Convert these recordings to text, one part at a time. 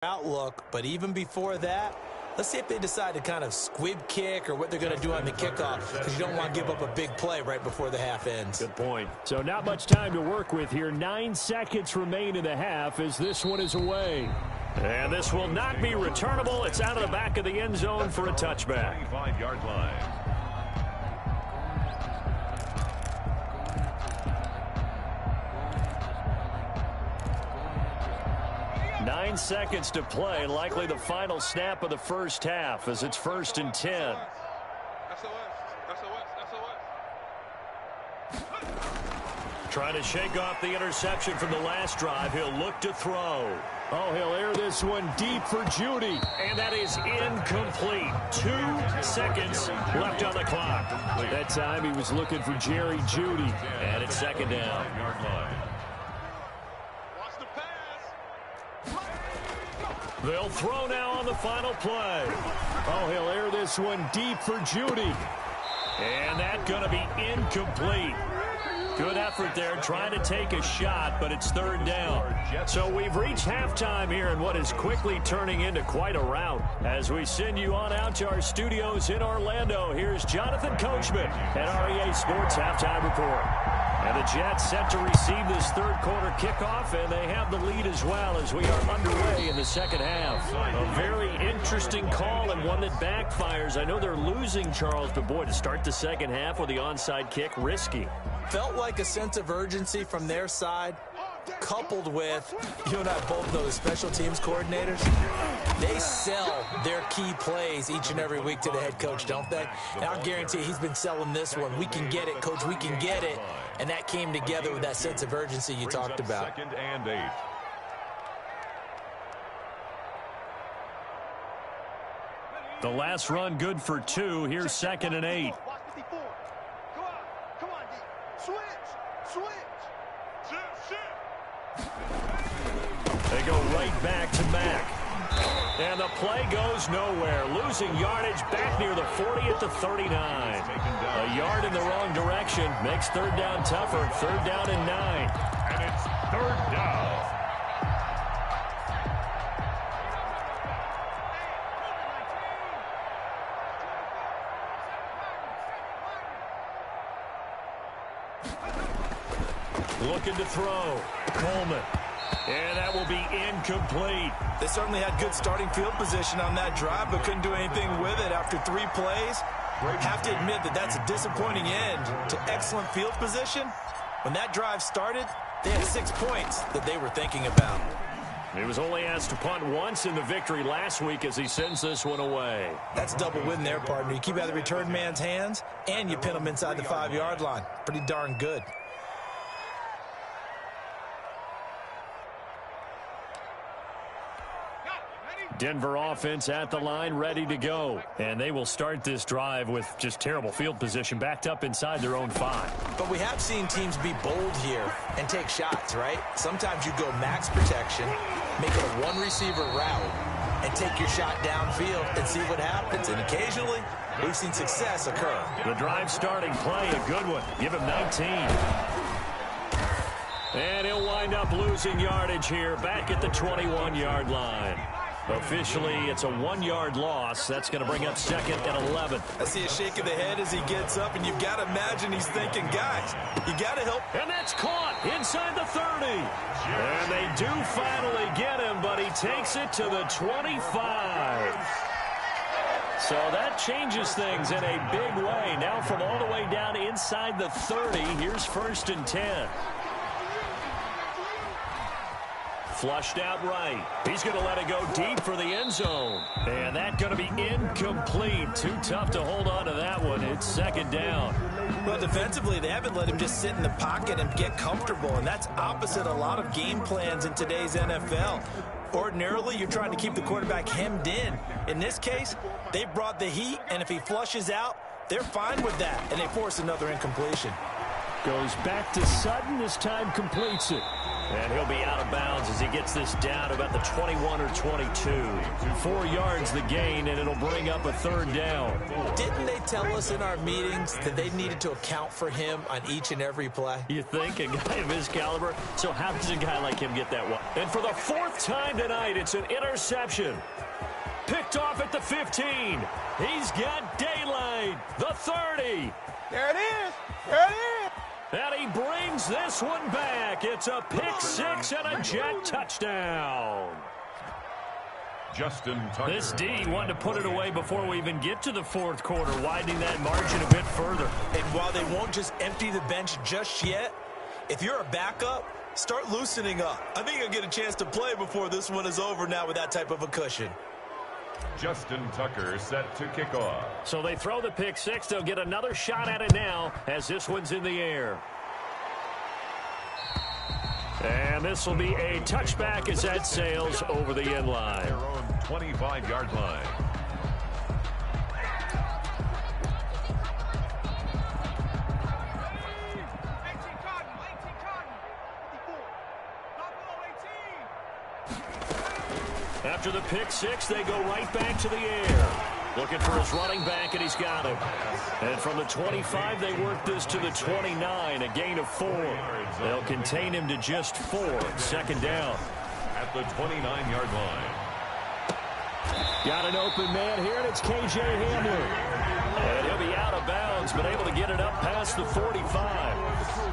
outlook, but even before that, let's see if they decide to kind of squib kick or what they're going to do on the kickoff, because you don't want to give up a big play right before the half ends. Good point. So not much time to work with here. 9 seconds remain in the half as this one is away. And this will not be returnable. It's out of the back of the end zone for a touchback. 5-yard line. 9 seconds to play, likely the final snap of the first half as it's 1st and 10. Trying to shake off the interception from the last drive. He'll look to throw. Oh, he'll air this one deep for Jeudy. And that is incomplete. 2 seconds left on the clock. That time he was looking for Jerry Jeudy. And it's 2nd down. They'll throw now on the final play. Oh, he'll air this one deep for Jeudy. And that's going to be incomplete. Good effort there, trying to take a shot, but it's 3rd down. So we've reached halftime here in what is quickly turning into quite a rout. As we send you on out to our studios in Orlando, here's Jonathan Coachman at REA Sports Halftime Report. And the Jets set to receive this 3rd quarter kickoff, and they have the lead as well as we are underway in the 2nd half. A very interesting call and one that backfires. I know they're losing, Charles, but boy, to start the 2nd half with the onside kick, risky. Felt like a sense of urgency from their side, coupled with, you and I both know the special teams coordinators, they sell their key plays each and every week to the head coach, don't they? And I'll guarantee he's been selling this one. We can get it, coach, we can get it. And that came together with that sense of urgency you talked about. 2nd and 8. The last run good for 2. Here's 2nd and 8. They go right back to Mack. And the play goes nowhere. Losing yardage back near the 40 at the 39. A yard in the wrong direction makes 3rd down tougher. 3rd down and 9. And it's 3rd down. Looking to throw. Coleman. And that will be incomplete. They certainly had good starting field position on that drive, but couldn't do anything with it after 3 plays. Have to admit that that's a disappointing end to excellent field position. When that drive started, they had 6 points that they were thinking about. He was only asked to punt once in the victory last week as he sends this one away. That's a double win there, partner. You keep out of the return man's hands, and you pin him inside the 5-yard line. Pretty darn good. Denver offense at the line, ready to go. And they will start this drive with just terrible field position, backed up inside their own 5. But we have seen teams be bold here and take shots, right? Sometimes you go max protection, make it a 1-receiver route, and take your shot downfield and see what happens. And occasionally, we've seen success occur. The drive starting play, a good one. Give him 19. And he'll wind up losing yardage here, back at the 21-yard line. Officially, it's a 1-yard loss. That's going to bring up 2nd and 11. I see a shake of the head as he gets up, and you've got to imagine he's thinking, guys, you got to help. And that's caught inside the 30. And they do finally get him, but he takes it to the 25. So that changes things in a big way. Now from all the way down inside the 30, here's 1st and 10. Flushed out right. He's going to let it go deep for the end zone. And that's going to be incomplete. Too tough to hold on to that one. It's 2nd down. Well, defensively, they haven't let him just sit in the pocket and get comfortable, and that's opposite a lot of game plans in today's NFL. Ordinarily, you're trying to keep the quarterback hemmed in. In this case, they brought the heat, and if he flushes out, they're fine with that, and they force another incompletion. Goes back to Sutton. This time completes it. And he'll be out of bounds as he gets this down about the 21 or 22. 4 yards the gain, and it'll bring up a third down. Didn't they tell us in our meetings that they needed to account for him on each and every play? You think? A guy of his caliber? So how does a guy like him get that one? And for the 4th time tonight, it's an interception. Picked off at the 15. He's got daylight. The 30. There it is. There it is. And he brings this one back. It's a pick 6 and a Jet touchdown. Justin Tucker. This D wanted to put it away before we even get to the 4th quarter, widening that margin a bit further. And while they won't just empty the bench just yet, if you're a backup, start loosening up. I think you'll get a chance to play before this one is over now with that type of a cushion. Justin Tucker set to kick off. So they throw the pick 6. They'll get another shot at it now as this one's in the air. And this will be a touchback as that sails over the end line. Their own 25-yard line. After the pick 6, they go right back to the air. Looking for his running back, and he's got him. And from the 25, they work this to the 29, a gain of 4. They'll contain him to just 4. 2nd down. At the 29-yard line. Got an open man here, and it's K.J. Hamler. And he'll be out of bounds, but able to get it up past the 45.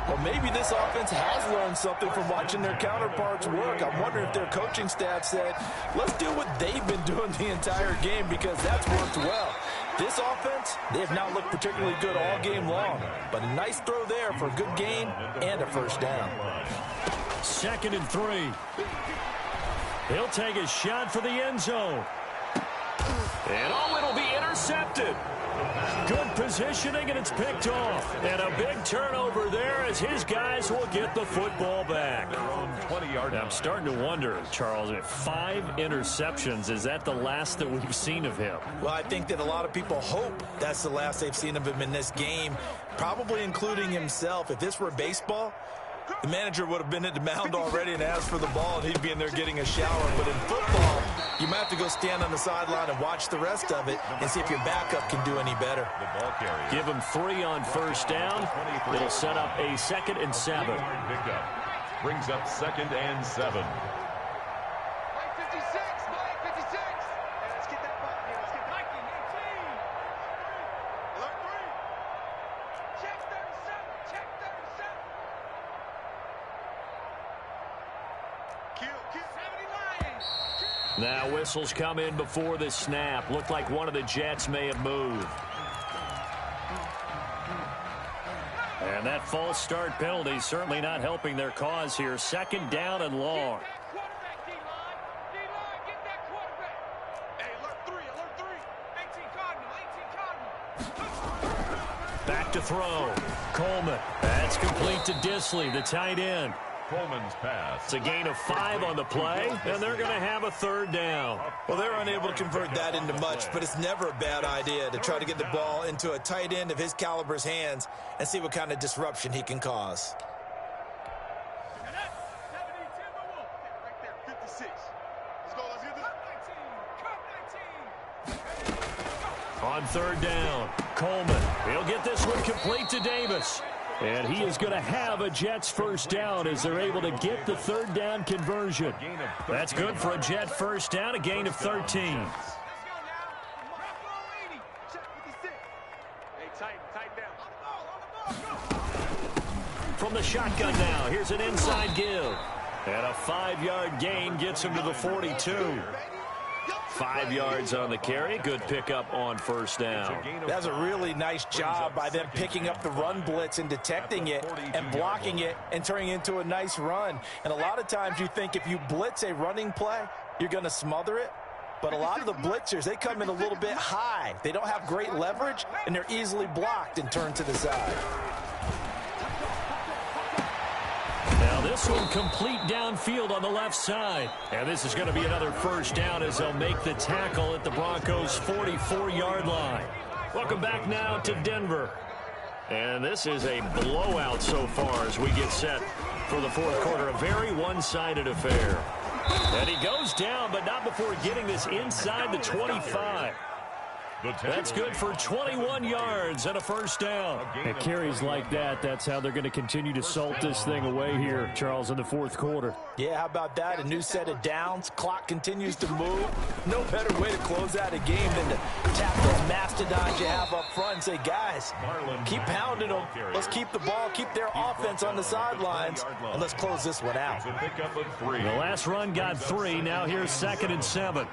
Well, maybe this offense has learned something from watching their counterparts work. I'm wondering if their coaching staff said, let's do what they've been doing the entire game because that's worked well. This offense, they have not looked particularly good all game long, but a nice throw there for a good gain and a 1st down. 2nd and 3. He'll take a shot for the end zone. And it'll be intercepted. Good positioning, and it's picked off. And a big turnover there as his guys will get the football back. Their own 20-yard line. I'm starting to wonder, Charles, if 5 interceptions, is that the last that we've seen of him? Well, I think that a lot of people hope that's the last they've seen of him in this game, probably including himself. If this were baseball, the manager would have been at the mound already and asked for the ball, and he'd be in there getting a shower. But in football, you might have to go stand on the sideline and watch the rest of it and see if your backup can do any better. The ball carrier. Give him 3 on 1st down. It'll set up a 2nd and 7. Pickup. Brings up 2nd and 7. Now whistles come in before the snap. Looked like one of the Jets may have moved. And that false start penalty certainly not helping their cause here. 2nd down and long. Back to throw. Coleman. That's complete to Disley, the tight end. Coleman's pass. It's a gain of 5 on the play, and they're going to have a 3rd down. Well, they're unable to convert that into much, but it's never a bad idea to try to get the ball into a tight end of his caliber's hands and see what kind of disruption he can cause. On 3rd down, Coleman. He'll get this one complete to Davis. And he is going to have a Jets 1st down as they're able to get the 3rd down conversion. That's good for a Jet 1st down, a gain of 13. From the shotgun now, here's an inside give. And a 5-yard gain gets him to the 42. 5 yards on the carry. Good pickup on 1st down. That's a really nice job by them picking up the run blitz and detecting it and blocking it and turning it into a nice run. And a lot of times you think if you blitz a running play, you're going to smother it. But a lot of the blitzers, they come in a little bit high. They don't have great leverage, and they're easily blocked and turned to the side. Now this one complete downfield on the left side. And this is going to be another 1st down as they'll make the tackle at the Broncos' 44-yard line. Welcome back now to Denver. And this is a blowout so far as we get set for the fourth quarter. A very one-sided affair. And he goes down, but not before getting this inside the 25. That's good for 21 yards and a first down. At carries like that, that's how they're going to continue to salt this thing away here, Charles, in the fourth quarter. Yeah, how about that? A new set of downs. Clock continues to move. No better way to close out a game than to tap those mastodons you have up front and say, guys, keep pounding them. Let's keep the ball, keep their offense on the sidelines, and let's close this one out. The last run got 3. Now here's 2nd and 7.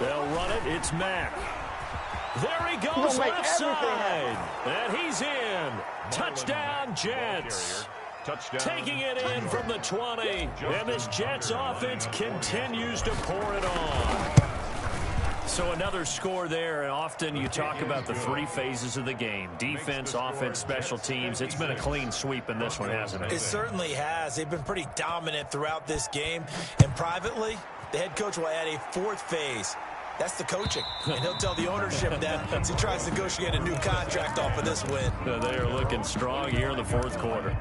They'll run it. It's Mack. There he goes left side. And he's in. Touchdown, Jets. Taking it in from the 20. And this Jets offense continues to pour it on. So another score there, and often you talk about the 3 phases of the game. Defense, offense, special teams. It's been a clean sweep in this one, hasn't it? It certainly has. They've been pretty dominant throughout this game. And privately, the head coach will add a 4th phase. That's the coaching. And he'll tell the ownership that as he tries to negotiate a new contract off of this win. They are looking strong here in the fourth quarter.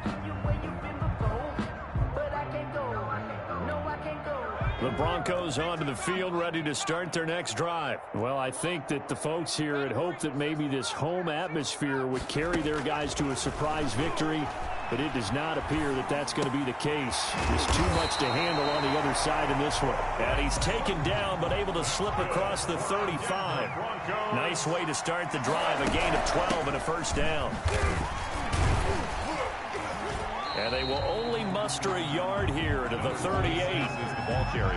The Broncos onto the field, ready to start their next drive. Well, I think that the folks here had hoped that maybe this home atmosphere would carry their guys to a surprise victory, but it does not appear that that's going to be the case. There's too much to handle on the other side in this one. And he's taken down, but able to slip across the 35. Nice way to start the drive, a gain of 12 and a first down. And they will only muster a yard here to the 38.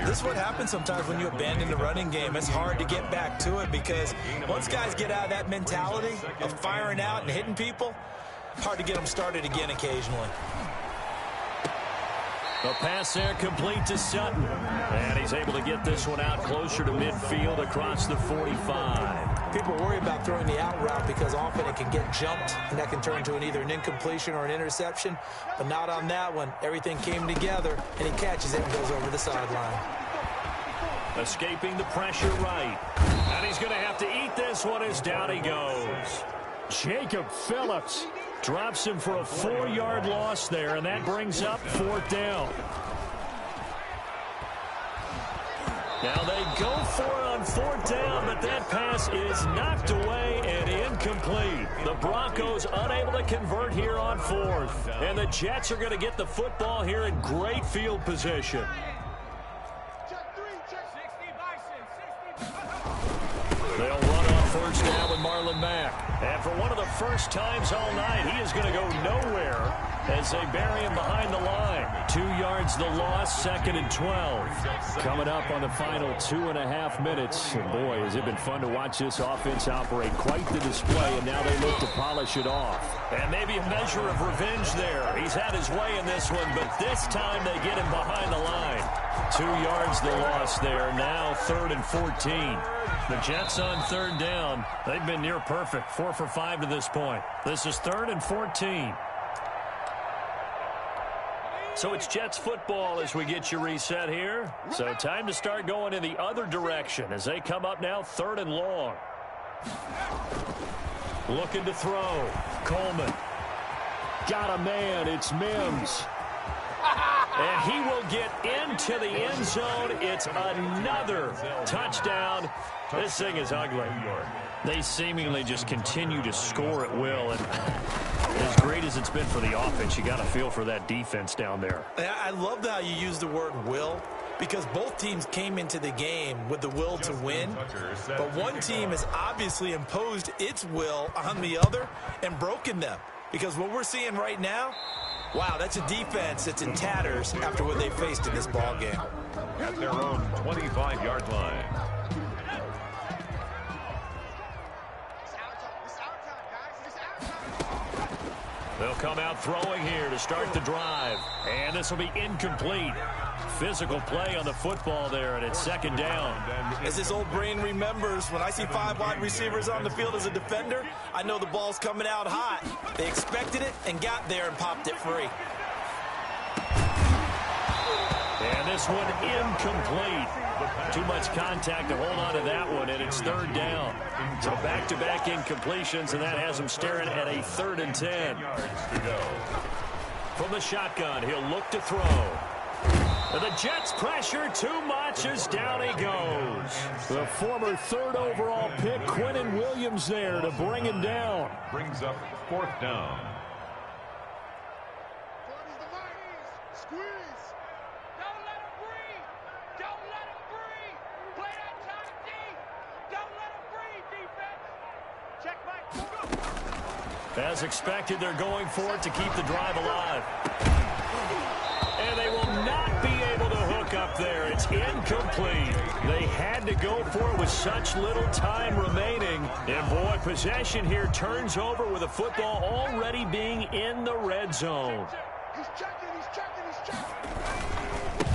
This is what happens sometimes when you abandon the running game. It's hard to get back to it because once guys get out of that mentality of firing out and hitting people, hard to get them started again occasionally. The pass there complete to Sutton. And he's able to get this one out closer to midfield across the 45. People worry about throwing the out route because often it can get jumped, and that can turn to either an incompletion or an interception. But not on that one. Everything came together, and he catches it and goes over the sideline. Escaping the pressure right. And he's going to have to eat this one as down he goes. Jacob Phillips drops him for a 4-yard loss there, and that brings up 4th down. Now they go for it on 4th down, but that pass is knocked away and incomplete. The Broncos unable to convert here on 4th. And the Jets are going to get the football here in great field position. They'll run on 1st down with Marlon Mack. And for one of the first times all night, he is going to go nowhere as they bury him behind the line. 2 yards the loss, 2nd and 12. Coming up on the final 2.5 minutes. And boy, has it been fun to watch this offense operate. Quite the display, and now they look to polish it off. And maybe a measure of revenge there. He's had his way in this one, but this time they get him behind the line. 2 yards the loss there. Now 3rd and 14. The Jets on 3rd down. They've been near perfect. 4 for 5 to this point. This is 3rd and 14. So it's Jets football as we get you reset here. So time to start going in the other direction as they come up now 3rd and long. Looking to throw. Coleman. Got a man. It's Mims. And he will get into the end zone. It's another touchdown. This thing is ugly. They seemingly just continue to score at will. And as great as it's been for the offense, you got to feel for that defense down there. I love how you use the word will, because both teams came into the game with the will to win. But one team has obviously imposed its will on the other and broken them. Because what we're seeing right now, wow, that's a defense that's in tatters after what they faced in this ball game. At their own 25-yard line. They'll come out throwing here to start the drive. And this will be incomplete. Physical play on the football there, and it's 2nd down. As his old brain remembers, when I see 5 wide receivers on the field as a defender, I know the ball's coming out hot. They expected it and got there and popped it free. And this one incomplete. Too much contact to hold on to that one, and it's 3rd down. So back-to-back incompletions, and that has them staring at a 3rd and 10. From the shotgun, he'll look to throw. And the Jets pressure too much as down he goes. The former 3rd overall pick, Quinnen Williams, there to bring him down. Brings up 4th down. As expected, they're going for it to keep the drive alive. And they will not be able to hook up there. It's incomplete. They had to go for it with such little time remaining. And, boy, possession here turns over with the football already being in the red zone.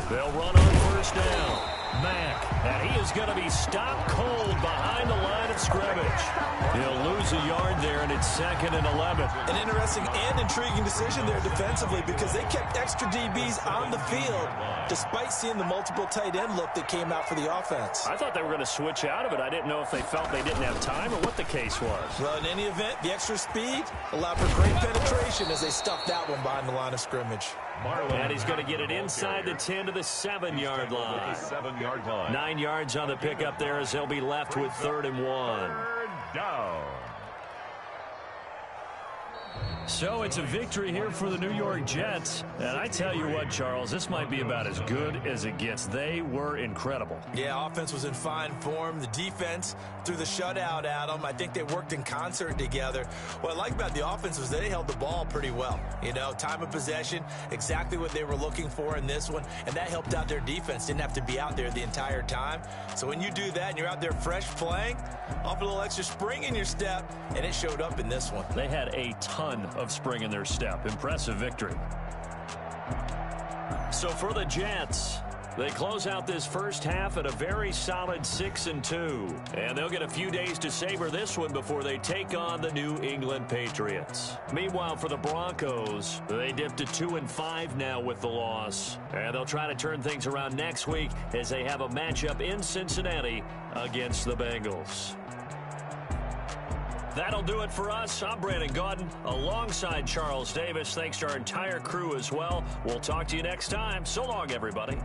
They'll run on 1st down. Mack, and he is going to be stopped cold behind the line of scrimmage. He'll lose a yard there, and it's 2nd and 11. An interesting and intriguing decision there defensively because they kept extra DBs on the field despite seeing the multiple tight end look that came out for the offense. I thought they were going to switch out of it. I didn't know if they felt they didn't have time or what the case was. Well, in any event, the extra speed allowed for great penetration as they stuffed that one behind the line of scrimmage. And he's going to get it inside the 10 to the 7-yard line. 7-yard line. 9 yards on the pickup there as they'll be left with 3rd and 1. 3rd down. So it's a victory here for the New York Jets. And I tell you what, Charles, this might be about as good as it gets. They were incredible. Yeah, offense was in fine form. The defense threw the shutout at them. I think they worked in concert together. What I like about the offense was they held the ball pretty well. You know, time of possession, exactly what they were looking for in this one. And that helped out their defense. Didn't have to be out there the entire time. So when you do that and you're out there fresh playing, offer a little extra spring in your step, and it showed up in this one. They had a ton of spring in their step. Impressive victory. So for the Jets, they close out this first half at a very solid 6-2. And they'll get a few days to savor this one before they take on the New England Patriots. Meanwhile, for the Broncos, they dipped to 2-5 now with the loss. And they'll try to turn things around next week as they have a matchup in Cincinnati against the Bengals. That'll do it for us. I'm Brandon Gaudin alongside Charles Davis. Thanks to our entire crew as well. We'll talk to you next time. So long, everybody.